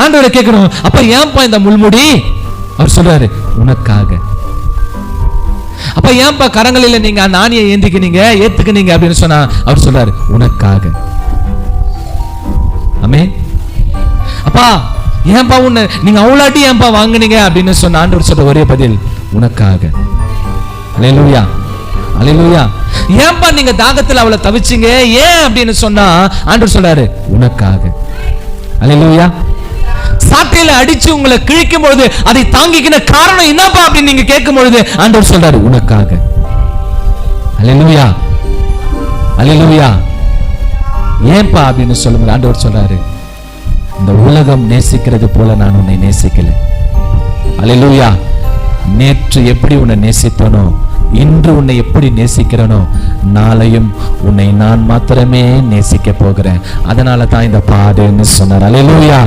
ஆண்டவரை கேட்கணும், அப்ப ஏன்பா இந்த முள்முடி? அவர் சொல்றாரு, உனக்காக. அப்ப ஏன்பா கரங்களில நீங்க அந்த ஆணியை ஏந்திக்கினீங்க, ஏத்துக்கினீங்க அப்படின்னு சொன்னா, அவர் சொல்றாரு, உனக்காக. ஆமென். அப்பா ஏன்பா உன்னை நீங்க அவ்வளாட்டி ஏன்பா வாங்குனீங்க அப்படின்னு சொன்ன ஆண்டவர் சொல்ற ஒரே பதில், உனக்காக. அல்லேலூயா, அல்லேலூயா. ஏன்பா நீங்க தாகத்துல அவளை தவிச்சீங்க, ஏன் அப்படின்னு சொன்னா ஆண்டவர் சொல்றாரு, உனக்காக. அல்லேலூயா. சாட்டையில அடிச்சு உங்களை கிழிக்கும் பொழுது அதை தாங்கிக்கின காரணம் என்னப்பா அப்படின்னு நீங்க கேட்கும் பொழுது ஆண்டவர் சொல்றாரு, உனக்காக. அல்லேலூயா, அல்லேலூயா. ஏன்பா அப்படின்னு சொல்லும்போது ஆண்டவர் சொல்றாரு, இந்த உலகம் நேசிக்கிறது போல நான் உன்னை நேசிக்கல. அல்லேலூயா. நேற்று எப்படி உன்னை நேசித்தனோ, இன்று உன்னை எப்படி நேசிக்கிறனோ, நாளையும் உன்னை நான் மாத்திரமே நேசிக்க போகிறேன். அதனால தான் இந்த பாடுன்னு சொன்னார். அல்லேலூயா.